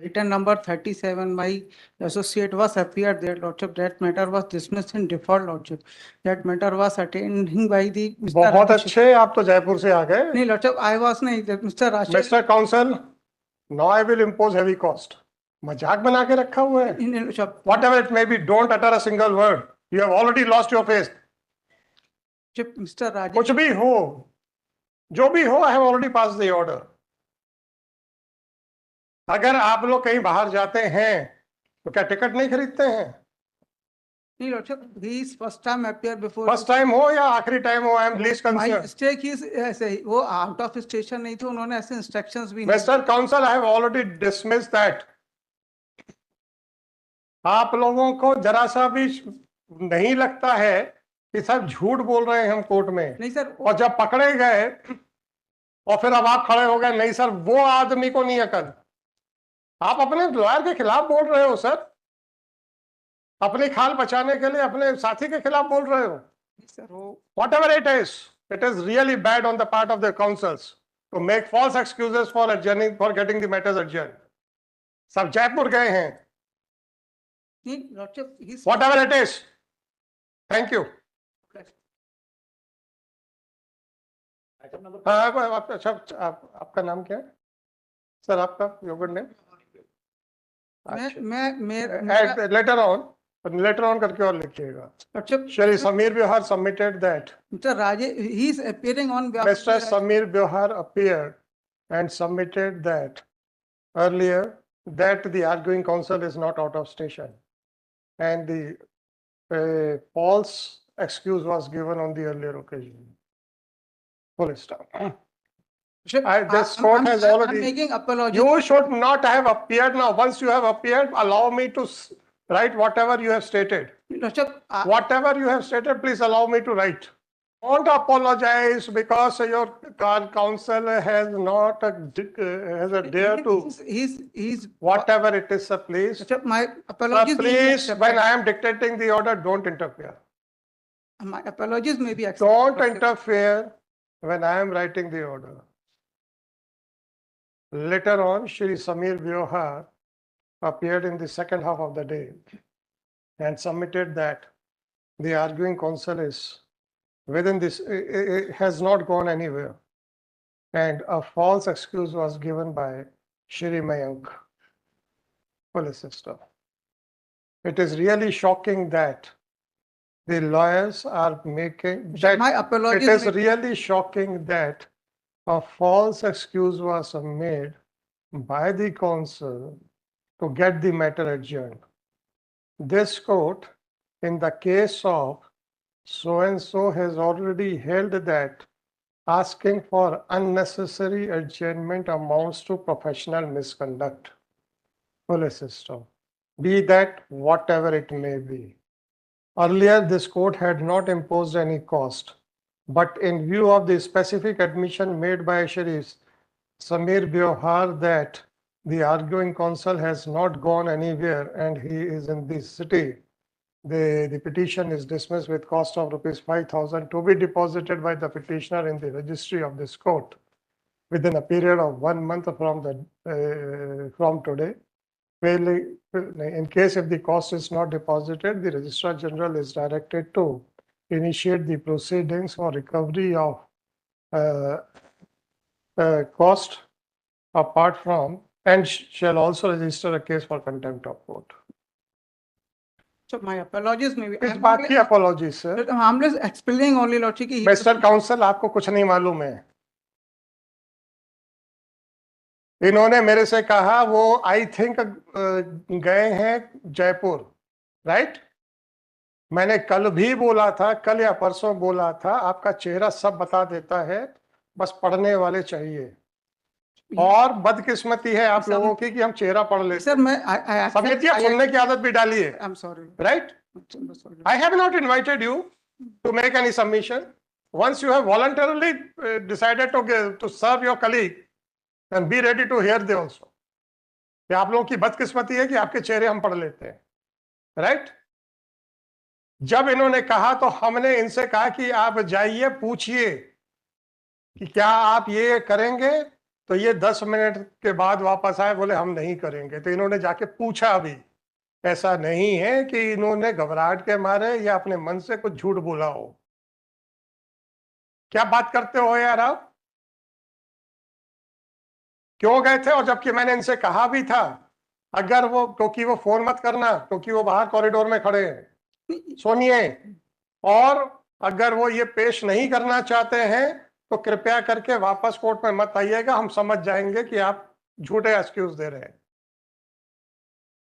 Item number 37, my associate was appeared there, Lordship. That matter was dismissed in default, Lordship. That matter was attending by the Mr. बहुत Rajesh. अच्छे, आप तो जयपुर से आ गए. नहीं, Lordship, I was नहीं, that Mr. Rajesh. Mr. Counsel, now I will impose heavy cost. मजाक बना के रखा हुआ है. नहीं, Lordship. Whatever it may be, don't utter a single word. You have already lost your face. Lordship, Mr. Rajesh. कुछ भी हो, जो भी हो, I have already passed the order. अगर आप लोग कहीं बाहर जाते हैं तो क्या टिकट नहीं खरीदते हैं? नहीं, Lordship, he is first time appear before. First time हो या आखिरी टाइम हो, I am least My concern. mistake is ऐसे ही, वो आउट ऑफ स्टेशन नहीं थे, उन्होंने ऐसे इंस्ट्रक्शंस भी नहीं. Mister counsel, I have already dismiss that. आप लोगों को जरा सा भी नहीं लगता है कि सब झूठ बोल रहे हैं हम कोर्ट में? नहीं सर. और जब पकड़े गए और फिर अब आप खड़े हो गए, नहीं सर वो आदमी को नहीं अकल. आप अपने लॉयर के खिलाफ बोल रहे हो सर, अपनी खाल बचाने के लिए अपने साथी के खिलाफ बोल रहे हो. Whatever it is really bad on the part of the counsels to make false excuses for adjourning, for getting the matters adjourned. सब जयपुर गए हैं. Whatever it is. Thank you. आपका नाम क्या है सर? आपका योर नेम? लेटर ऑन करके और लिखिएगा. Shri Sameer Byohar submitted that. Mr. Rajesh, he is appearing on behalf. Mr. Samir Biohar appeared and submitted that earlier that the arguing counsel is not out of station, and the false excuse was given on the earlier occasion. Full stop. This court has already. I'm making apology. You should not have appeared now. Once you have appeared, allow me to write whatever you have stated. Whatever you have stated, please allow me to write. Don't apologize because your counsel has not has a dare to. He's Whatever it is, sir, please. My apologies. Please, when I am dictating the order, don't interfere. My apologies may be accepted. Don't interfere when I am writing the order. Later on, Shri Samir Biohar appeared in the second half of the day and submitted that the arguing counsel is within this, it has not gone anywhere, and a false excuse was given by Shri Mayank, police sister. It is really shocking that the lawyers are making that. My apologies. It is really shocking that a false excuse was made by the counsel to get the matter adjourned. This court, in the case of so and so, has already held that asking for unnecessary adjournment amounts to professional misconduct. Police system, be that whatever it may be. Earlier, this court had not imposed any cost, but in view of the specific admission made by Shri Samir Biohar that the arguing counsel has not gone anywhere and he is in this city, the petition is dismissed with cost of ₹5,000 to be deposited by the petitioner in the registry of this court within a period of 1 month from today. In case if the cost is not deposited, the Registrar General is directed to initiate the proceedings for recovery of cost apart from, and shall also register a case for contempt of court. So my apologies maybe. इस बात की apology sir. I'm just explaining only Lordship. Mr. Counsel, आपको कुछ नहीं मालूम है. इन्होंने मेरे से कहा वो आई थिंक गए हैं जयपुर, राइट? मैंने कल भी बोला था, कल या परसों बोला था, आपका चेहरा सब बता देता है, बस पढ़ने वाले चाहिए. और बदकिस्मती है आप लोगों की कि हम चेहरा पढ़ लेते. सर मैं सुनने की आदत भी डाली है. I am sorry, right? I have not invited you to make any submission. Once you have voluntarily decided to serve your colleague, then be ready to hear them also. कि आप लोगों की बदकिस्मती है कि आपके चेहरे हम पढ़ लेते हैं, राइट? जब इन्होंने कहा तो हमने इनसे कहा कि आप जाइए पूछिए कि क्या आप ये करेंगे, तो ये 10 मिनट के बाद वापस आए, बोले हम नहीं करेंगे। तो इन्होंने जाके पूछा भी, ऐसा नहीं है कि इन्होंने घबराहट के मारे या अपने मन से कुछ झूठ बोला हो। क्या बात करते हो यार आप? क्यों गए थे? और जबकि मैंने इनसे कहा भी था, अगर वो, क्योंकि वो फोन मत करना, क्योंकि वो बाहर कॉरिडोर में खड़े हैं, सुनिए। और अगर वो ये पेश नहीं करना चाहते हैं तो कृपया करके वापस कोर्ट में मत आइएगा, हम समझ जाएंगे कि आप झूठे एक्सक्यूज दे रहे हैं।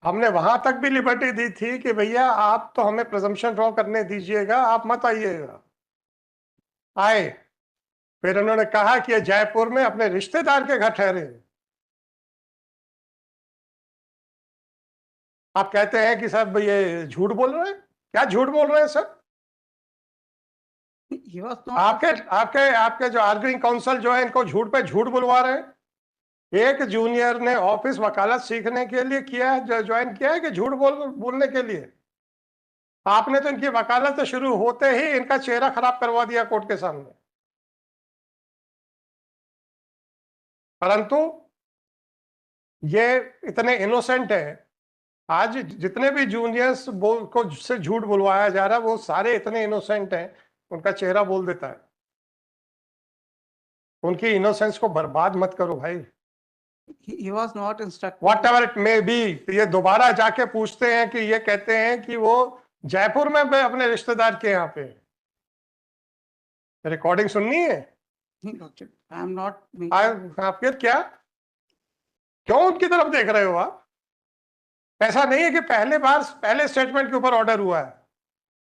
हमने वहां तक भी लिबर्टी दी थी कि भैया आप तो हमें प्रिजम्पशन ड्रॉ करने दीजिएगा, आप मत आइएगा। आए। फिर उन्होंने कहा कि ये जयपुर में अपने रिश्तेदार के घर ठहरे। आप कहते हैं कि साहब ये झूठ बोल रहे हैं। क्या झूठ बोल रहे हैं सर? He was not आपके instruct- आपके आपके जो आर्गुइंग काउंसिल जो है, इनको झूठ पे झूठ बुलवा रहे हैं। एक जूनियर ने ऑफिस वकालत सीखने के लिए किया है, ज्वाइन किया है कि झूठ बोलने के लिए? आपने तो इनकी वकालत शुरू होते ही इनका चेहरा खराब करवा दिया कोर्ट के सामने। परंतु ये इतने इनोसेंट है। आज जितने भी जूनियर्स को से झूठ बुलवाया जा रहा है, वो सारे इतने इनोसेंट हैं, उनका चेहरा बोल देता है। उनकी इनोसेंस को बर्बाद मत करो भाई। he was not instructed. What ever it may be. ये दोबारा जाके पूछते हैं कि ये कहते हैं कि वो जयपुर में अपने रिश्तेदार के यहाँ पे। रिकॉर्डिंग सुननी है? I am not making. आप फिर क्या, क्यों उनकी तरफ देख रहे हो आप? ऐसा नहीं है कि पहले स्टेटमेंट के ऊपर ऑर्डर हुआ है।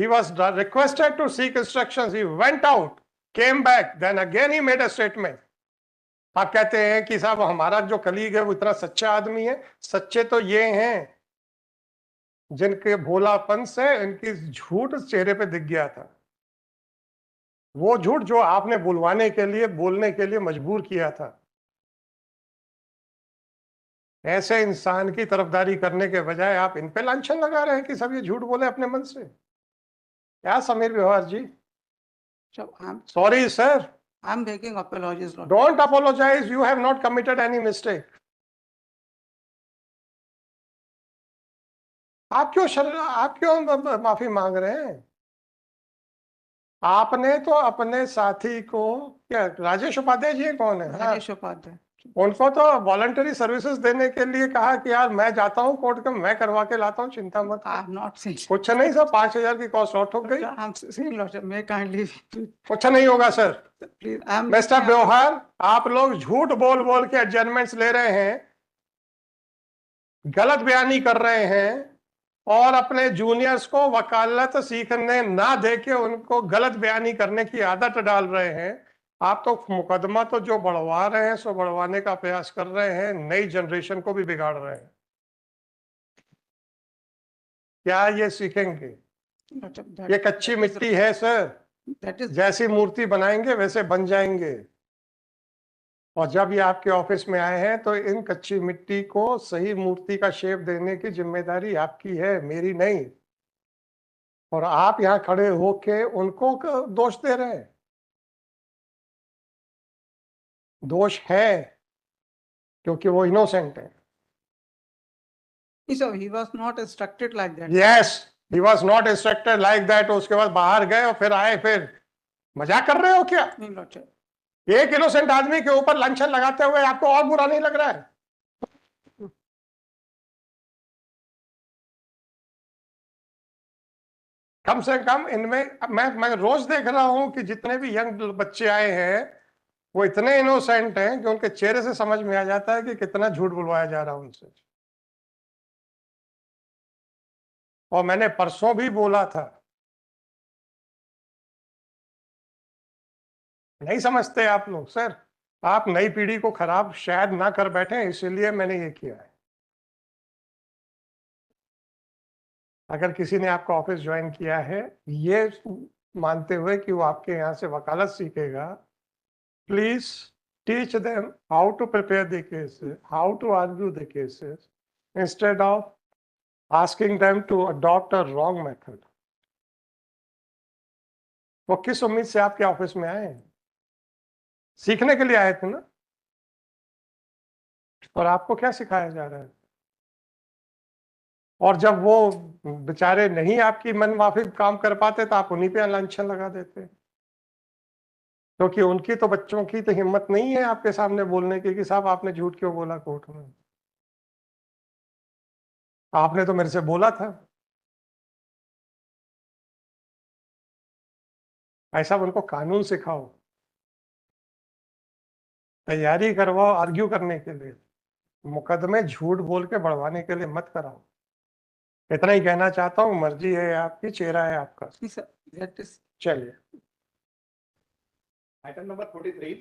He was requested to seek instructions. He went out, came back, then again he made a statement. आप कहते हैं कि साहब हमारा जो कलीग है वो इतना सच्चा आदमी है। सच्चे तो ये हैं जिनके भोलापन से इनकी झूठ चेहरे पे दिख गया था। वो झूठ जो आपने बुलवाने के लिए, बोलने के लिए मजबूर किया था। ऐसे इंसान की तरफदारी करने के बजाय आप इन पे लांछन लगा रहे हैं कि सब ये झूठ बोले अपने मन से। क्या समीर व्यवहार जी? So sorry sir. I'm making apologies, Lord. Don't apologize. You have not committed any mistake. आप क्यों माफी मांग रहे हैं? आपने तो अपने साथी को, क्या राजेश उपाध्याय जी कौन है? हाँ, राजेश उपाध्याय। उनको तो वॉलंटरी सर्विसेज देने के लिए कहा कि यार मैं जाता हूँ कोर्ट में, मैं करवा के लाता हूँ, चिंता मत। I have not seen. कुछ नहीं सर, 5,000 की कॉस्ट आउट हो गई। I'm saying, Lord, may kindly. कुछ नहीं होगा सर। Please, I'm. मिस्टर व्यवहार, आप लोग झूठ बोल बोल के एडजमेंट्स ले रहे हैं, गलत बयानी कर रहे हैं और अपने जूनियर्स को वकालत सीखने ना देके उनको गलत बयानी करने की आदत डाल रहे हैं। आप तो मुकदमा तो जो बढ़वा रहे हैं सो बढ़वाने का प्रयास कर रहे हैं, नई जनरेशन को भी बिगाड़ रहे हैं। क्या ये सीखेंगे? ये कच्ची मिट्टी है सर। That is. जैसी मूर्ति बनाएंगे वैसे बन जाएंगे। और जब ये आपके ऑफिस में आए हैं तो इन कच्ची मिट्टी को सही मूर्ति का शेप देने की जिम्मेदारी आपकी है, मेरी नहीं। और आप यहाँ खड़े होके उनको दोष दे रहे हैं। दोष है क्योंकि वो इनोसेंट है। So he was not instructed like that. Yes, he was not instructed like that. उसके बाद बाहर गए और फिर आए। फिर मजाक कर रहे हो क्या? नहीं, Lord. एक इनोसेंट आदमी के ऊपर लांछन लगाते हुए आपको और बुरा नहीं लग रहा है? कम से कम इनमें मैं रोज देख रहा हूं कि जितने भी यंग बच्चे आए हैं वो इतने इनोसेंट हैं कि उनके चेहरे से समझ में आ जाता है कि कितना झूठ बुलवाया जा रहा है उनसे। और मैंने परसों भी बोला था, नहीं समझते आप लोग सर। आप नई पीढ़ी को खराब शायद ना कर बैठे, इसीलिए मैंने ये किया है। अगर किसी ने आपका ऑफिस ज्वाइन किया है ये मानते हुए कि वो आपके यहाँ से वकालत सीखेगा, please teach them how to prepare the cases, how to argue the cases, instead of asking them to adopt a wrong method. वो किस उम्मीद से आपके ऑफिस में आए हैं? सीखने के लिए आए थे ना। और आपको क्या सिखाया जा रहा है? और जब वो बेचारे नहीं आपकी मनमाफिक काम कर पाते तो आप उन्हीं पे लांछन लगा देते, क्योंकि उनकी तो बच्चों की तो हिम्मत नहीं है आपके सामने बोलने की कि साहब आपने झूठ क्यों बोला कोर्ट में, आपने तो मेरे से बोला था। ऐसा उनको कानून सिखाओ, तैयारी करवाओ आर्ग्यू करने के लिए, मुकदमे झूठ बोल के बढ़वाने के लिए मत कराओ। इतना ही कहना चाहता हूँ, मर्जी है आपकी, चेहरा है आपका। Sir, that is चलिए। Item number 43.